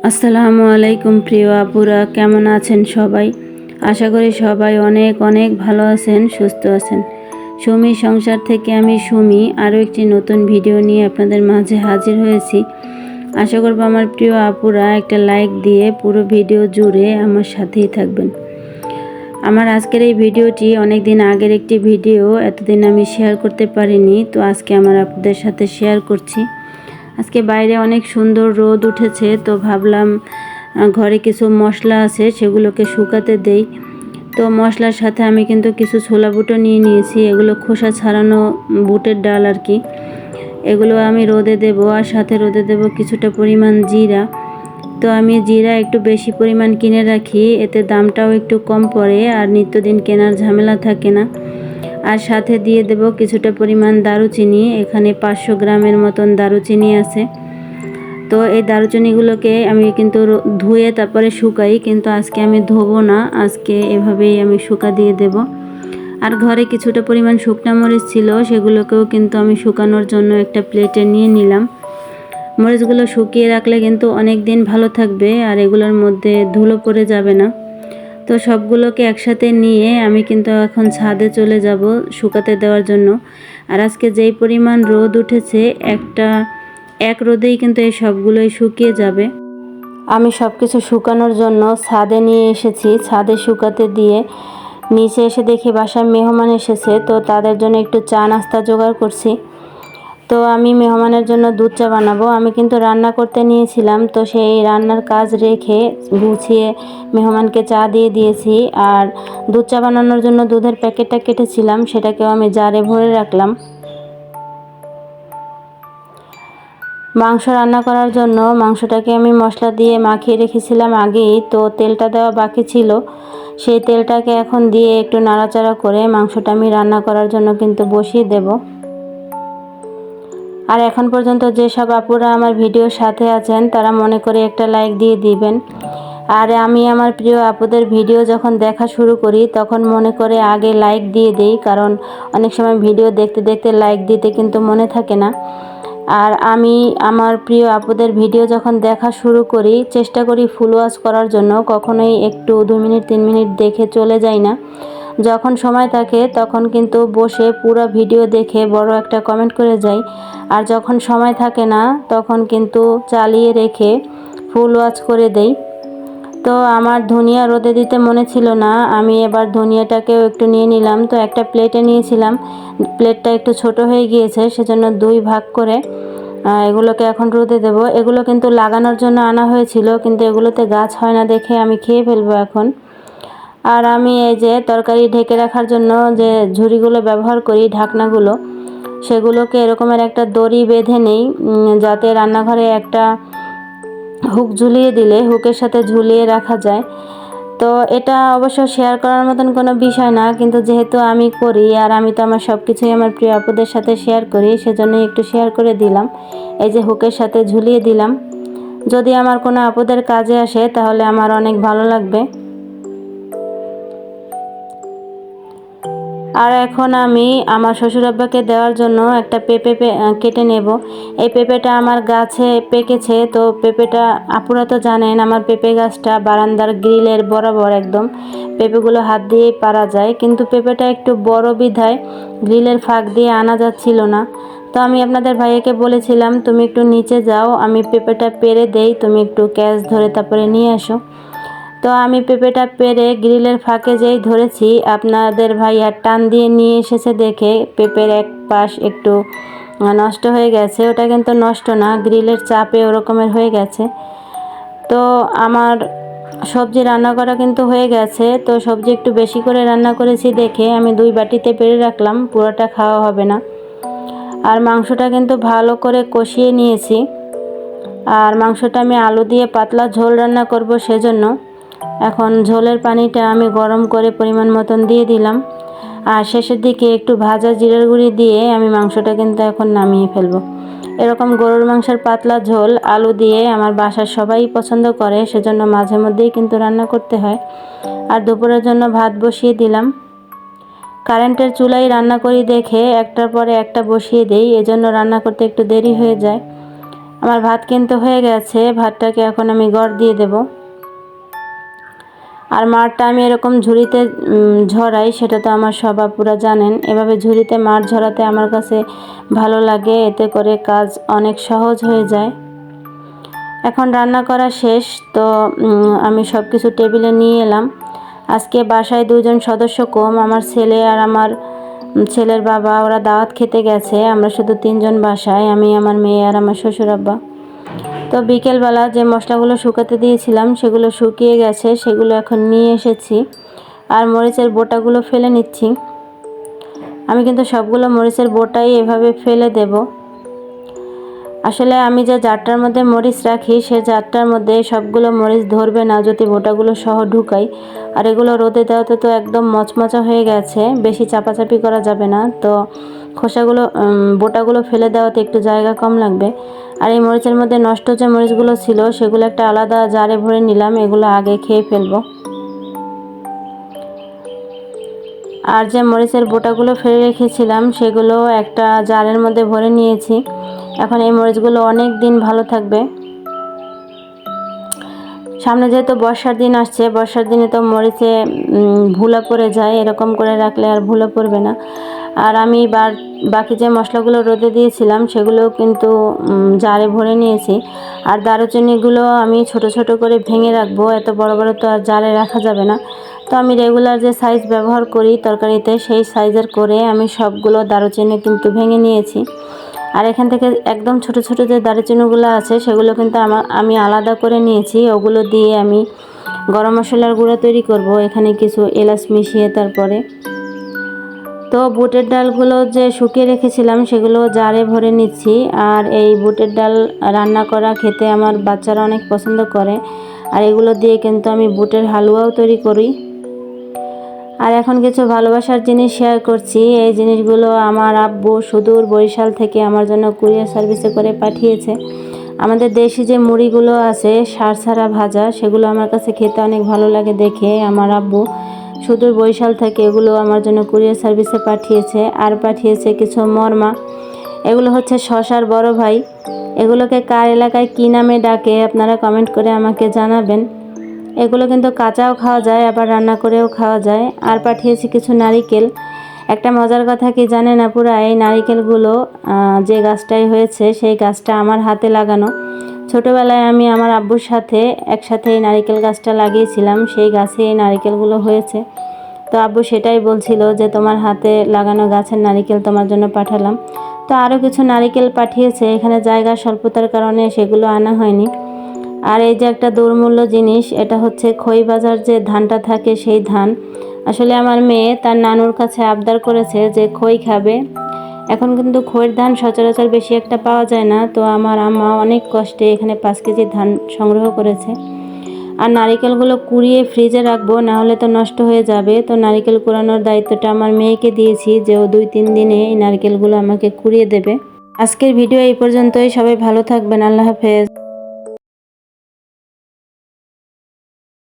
আসসালামু আলাইকুম প্রিয় আপুরা, কেমন আছেন সবাই? আশা করি সবাই অনেক অনেক ভালো আছেন, সুস্থ আছেন। সুমি সংসার থেকে আমি সুমি আরও একটি নতুন ভিডিও নিয়ে আপনাদের মাঝে হাজির হয়েছি। আশা করব আমার প্রিয় আপুরা একটা লাইক দিয়ে পুরো ভিডিও জুড়ে আমার সাথেই থাকবেন। আমার আজকের এই ভিডিওটি অনেক দিন আগের একটি ভিডিও, এতদিন আমি শেয়ার করতে পারিনি, তো আজকে আমার আপুদের সাথে শেয়ার করছি। আজকে বাইরে অনেক সুন্দর রোদ উঠেছে, তো ভাবলাম ঘরে কিছু মশলা আছে সেগুলোকে শুকাতে দেই। তো মশলার সাথে আমি কিন্তু কিছু ছোলা বুটও নিয়ে নিয়েছি, এগুলো খোসা ছাড়ানো বুটের ডাল আর কি। এগুলো আমি রোদে দেব, আর সাথে রোদে দেব কিছুটা পরিমাণ জিরা। তো আমি জিরা একটু বেশি পরিমাণ কিনে রাখি, এতে দামটাও একটু কম পড়ে আর নিত্যদিন কেনার ঝামেলা থাকে না। আর সাথে দিয়ে দেব কিছুটা পরিমাণ দারুচিনি, এখানে 500 গ্রামের মতন দারুচিনি আছে। তো এই দারুচিনিগুলোকে আমি কিন্তু ধুয়ে তারপরে শুকাই, কিন্তু আজকে আমি ধোবো না, আজকে এভাবেই আমি শুকা দিয়ে দেব। আর ঘরে কিছুটা পরিমাণ শুকনা মরিচ ছিল, সেগুলোকেও কিন্তু আমি শুকানোর জন্য একটা প্লেটে নিয়ে নিলাম। মরিচগুলো শুকিয়ে রাখলে কিন্তু অনেক দিন ভালো থাকবে আর এগুলোর মধ্যে ধুলো পড়ে যাবে না। তো সবগুলোকে একসাথে নিয়ে আমি কিন্তু এখন ছাদে চলে যাব শুকাতে দেওয়ার জন্য। আর আজকে যেই পরিমাণ রোদ উঠেছে, এক রোদেই কিন্তু এই সবগুলোই শুকিয়ে যাবে। আমি সব কিছু শুকানোর জন্য ছাদে নিয়ে এসেছি, ছাদে শুকাতে দিয়ে নিচে এসে দেখি বাসায় মেহমান এসেছে, তো তাদের জন্য একটু চা নাস্তা জোগাড় করছি। তো আমি মেহমানের জন্য দুধ চা বানাবো, আমি কিন্তু রান্না করতে নিয়েছিলাম, তো সেই রান্নার কাজ রেখে গুছিয়ে মেহমানকে চা দিয়ে দিয়েছি। আর দুধ চা বানানোর জন্য দুধের প্যাকেটটা কেটেছিলাম, সেটাকেও আমি জারে ভরে রাখলাম। মাংস রান্না করার জন্য মাংসটাকে আমি মশলা দিয়ে মাখিয়ে রেখেছিলাম আগেই, তো তেলটা দেওয়া বাকি ছিল। সেই তেলটাকে এখন দিয়ে একটু নাড়াচাড়া করে মাংসটা আমি রান্না করার জন্য কিন্তু বসিয়ে দেব। আর এখন পর্যন্ত যেসব আপুরা আমার ভিডিওর সাথে আছেন তারা মনে করে একটা লাইক দিয়ে দিবেন। আর আমি আমার প্রিয় আপুদের ভিডিও যখন দেখা শুরু করি তখন মনে করে আগে লাইক দিয়ে দিই, কারণ অনেক সময় ভিডিও দেখতে দেখতে লাইক দিতে কিন্তু মনে থাকে না। আর আমি আমার প্রিয় আপুদের ভিডিও যখন দেখা শুরু করি চেষ্টা করি ফুল ওয়াচ করার জন্য, কখনোই একটু 2 মিনিট 3 মিনিট দেখে চলে যাই না। যখন সময় থাকে তখন কিন্তু বসে পুরো ভিডিও দেখে বড় একটা কমেন্ট করে যাই। আর যখন সময় থাকে না তখন কিন্তু চালিয়ে রেখে ফুল ওয়াচ করে দেই। তো আমার ধনিয়া রোদে দিতে মনে ছিল না, আমি এবার ধনিয়াটাকেও একটু নিয়ে নিলাম। তো একটা প্লেটে নিয়েছিলাম, প্লেটটা একটু ছোট হয়ে গিয়েছে, সেজন্য 2 ভাগ করে এগুলোকে এখন রোদে দেব। এগুলো কিন্তু লাগানোর জন্য আনা হয়েছিল, কিন্তু এগুলোতে গাছ হয় না দেখে আমি খেয়ে ফেলবো এখন। আর আমি এই যে তরকারি ঢেকে রাখার জন্য যে ঝুড়িগুলো ব্যবহার করি, ঢাকনাগুলো, সেগুলোকে এরকমের একটা দড়ি বেঁধে নেই, যাতে রান্নাঘরে একটা হুক ঝুলিয়ে দিলে হুকের সাথে ঝুলিয়ে রাখা যায়। তো এটা অবশ্য শেয়ার করার মতন কোনো বিষয় না, কিন্তু যেহেতু আমি করি আর আমি তো আমার সব কিছুই আমার প্রিয় আপুদের সাথে শেয়ার করি, সেজন্যই একটু শেয়ার করে দিলাম। এই যে হুকের সাথে ঝুলিয়ে দিলাম, যদি আমার কোনো আপুদের কাজে আসে তাহলে আমার অনেক ভালো লাগবে। আর এখন আমি আমার শ্বশুর আব্বাকে দেওয়ার জন্য একটা পেঁপে কেটে নেব। এই পেঁপেটা আমার গাছে পেকেছে, তো পেঁপেটা আপুরা তো জানেন আমার পেঁপে গাছটা বারান্দার গ্রিলের বরাবর একদম, পেঁপেগুলো হাত দিয়েই পারা যায়, কিন্তু পেঁপেটা একটু বড় বিধায় গ্রিলের ফাঁক দিয়ে আনা যাচ্ছিল না। তো আমি আপনাদের ভাইয়াকে বলেছিলাম তুমি একটু নিচে যাও, আমি পেঁপেটা পেরে দেই, তুমি একটু ক্যাচ ধরে তারপরে নিয়ে আসো। তো আমি পেঁপেটা পেরে গ্রিলের ফাঁকে যেই ধরেছি, আপনাদের ভাইয়া টান দিয়ে নিয়ে এসেছে দেখে পেঁপের এক পাশ একটু নষ্ট হয়ে গেছে। ওটা কিন্তু নষ্ট না, গ্রিলের চাপে ওরকমের হয়ে গেছে। তো আমার সবজি রান্না করা কিন্তু হয়ে গেছে, তো সবজি একটু বেশি করে রান্না করেছি দেখে আমি 2 বাটিতে পেরে রাখলাম, পুরোটা খাওয়া হবে না। আর মাংসটা কিন্তু ভালো করে কষিয়ে নিয়েছি। আর মাংসটা আমি আলু দিয়ে পাতলা ঝোল রান্না করব, সেজন্য এখন ঝোলের পানিটা আমি গরম করে পরিমাণ মতন দিয়ে দিলাম। আর শেষের দিকে একটু ভাজা জিরার গুঁড়ি দিয়ে আমি মাংসটা কিন্তু এখন নামিয়ে ফেলবো। এরকম গরুর মাংসের পাতলা ঝোল আলু দিয়ে আমার বাসার সবাই পছন্দ করে, সেজন্য মাঝে মধ্যেই কিন্তু রান্না করতে হয়। আর দুপুরের জন্য ভাত বসিয়ে দিলাম। কারেন্টের চুলায় রান্না করি দেখে একটার পরে একটা বসিয়ে দেই, এজন্য রান্না করতে একটু দেরি হয়ে যায়। আমার ভাত কিন্তু হয়ে গেছে, ভাতটাকে এখন আমি গড় দিয়ে দেব। আর মাড়টা আমি এরকম ঝুড়িতে ঝরাই, সেটা তো আমার সব আপুরা জানেন। এভাবে ঝুড়িতে মাড় ঝরাতে আমার কাছে ভালো লাগে, এতে করে কাজ অনেক সহজ হয়ে যায়। এখন রান্না করা শেষ, তো আমি সব কিছু টেবিলে নিয়ে এলাম। আজকে বাসায় 2জন সদস্য কম, আমার ছেলে আর আমার ছেলের বাবা, ওরা দাওয়াত খেতে গেছে। আমরা শুধু 3জন বাসায়, আমি, আমার মেয়ে আর আমার শ্বশুর আব্বা। তো বিকেলবেলা যে মশলাগুলো শুকাতে দিয়েছিলাম সেগুলো শুকিয়ে গেছে, সেগুলো এখন নিয়ে এসেছি। আর মরিচের বোটাগুলো ফেলে নিচ্ছি। আমি কিন্তু সবগুলো মরিচের বোটাই এভাবে ফেলে দেব। আসলে আমি যে জারটার মধ্যে মরিচ রাখি, সে জারটার মধ্যে সবগুলো মরিচ ধরবে না যদি বোটাগুলো সহ ঢুকাই। আর এগুলো রোদে দেওয়াতে তো একদম মচমচা হয়ে গেছে, বেশি চাপাচাপি করা যাবে না। তো খোসাগুলো বোটাগুলো ফেলে দেওয়াতে একটু জায়গা কম লাগবে। আর এই মরিচের মধ্যে নষ্ট যে মরিচগুলো ছিল সেগুলো একটা আলাদা জারে ভরে নিলাম, এগুলো আগে খেয়ে ফেলবো। আর যে মরিচের বোটাগুলো ফেলে রেখেছিলাম সেগুলো একটা জারের মধ্যে ভরে নিয়েছি। এখন এই মরিচগুলো অনেক দিন ভালো থাকবে। সামনে যেহেতু বর্ষার দিন আসছে, বর্ষার দিনে তো মরিচে ভুলা পড়ে যায়, এরকম করে রাখলে আর ভুলা পড়বে না। আর আমি বাকি যে মশলাগুলো রোদে দিয়েছিলাম সেগুলোও কিন্তু জারে ভরে নিয়েছি। আর দারুচিনিগুলো আমি ছোট ছোট করে ভেঙে রাখবো, এত বড় বড় তো আর জারে রাখা যাবে না। তো আমি রেগুলার যে সাইজ ব্যবহার করি তরকারিতে, সেই সাইজের করে আমি সবগুলো দারুচিনি কিন্তু ভেঙে নিয়েছি। আর এখান থেকে একদম ছোট ছোট যে দারুচিনিগুলো আছে সেগুলো কিন্তু আমি আলাদা করে নিয়েছি। ওগুলো দিয়ে আমি গরম মশলার গুঁড়া তৈরি করব, এখানে কিছু এলাচ মিশিয়ে। তারপরে তো বুটের ডালগুলো যে শুকিয়ে রেখেছিলাম সেগুলো জারে ভরে নিচ্ছি। আর এই বুটের ডাল রান্না করা খেতে আমার বাচ্চারা অনেক পছন্দ করে। আর এগুলো দিয়ে কিন্তু আমি বুটের হালুয়াও তৈরি করি। আর এখন কিছু ভালোবাসার জিনিস শেয়ার করছি। এই জিনিসগুলো আমার আব্বু সুদূর বরিশাল থেকে আমার জন্য কুরিয়ার সার্ভিসে করে পাঠিয়েছে। আমাদের দেশি যে মুড়িগুলো আছে সার ছাড়া ভাজা, সেগুলো আমার কাছে খেতে অনেক ভালো লাগে দেখে আমার আব্বু সুদূর বরিশাল থেকে এগুলো আমার জন্য কুরিয়ার সার্ভিসে পাঠিয়েছে। আর পাঠিয়েছে কিছু মরমা, এগুলো হচ্ছে শশার বড় ভাই। এগুলোকে কার এলাকায় কী নামে ডাকে আপনারা কমেন্ট করে আমাকে জানাবেন। এগুলো কিন্তু কাঁচাও খাওয়া যায়, আবার রান্না করেও খাওয়া যায়। আর পাঠিয়েছি কিছু নারিকেল। একটা মজার কথা কি জানেন আপুরা, এই নারিকেলগুলো যে গাছটাই হয়েছে সেই গাছটা আমার হাতে লাগানো। ছোটোবেলায় আমি আমার আব্বুর সাথে একসাথে এই নারিকেল গাছটা লাগিয়েছিলাম, সেই গাছে এই নারিকেলগুলো হয়েছে। তো আব্বু সেটাই বলছিল যে তোমার হাতে লাগানো গাছের নারিকেল তোমার জন্য পাঠালাম। তো আরও কিছু নারিকেল পাঠিয়েছে, এখানে জায়গার স্বল্পতার কারণে সেগুলো আনা হয়নি। আর এই যে একটা দুর্মূল্য জিনিস, এটা হচ্ছে খই বাজার যে ধানটা থাকে সেই ধান। আসলে আমার মেয়ে তার নানুর কাছে আবদার করেছে যে খই খাবে। এখন কিন্তু খইয়ের ধান সচরাচর বেশি একটা পাওয়া যায় না। তো আমার আম্মা অনেক কষ্টে এখানে 5 কেজি ধান সংগ্রহ করেছে। আর নারিকেলগুলো কুড়িয়ে ফ্রিজে রাখবো, না হলে তো নষ্ট হয়ে যাবে। তো নারিকেল কুড়ানোর দায়িত্বটা আমার মেয়েকে দিয়েছি, যে ও 2-3 দিনে এই নারিকেলগুলো আমাকে কুড়িয়ে দেবে। আজকের ভিডিও এই পর্যন্তই। সবাই ভালো থাকবেন। আল্লাহ হাফেজ।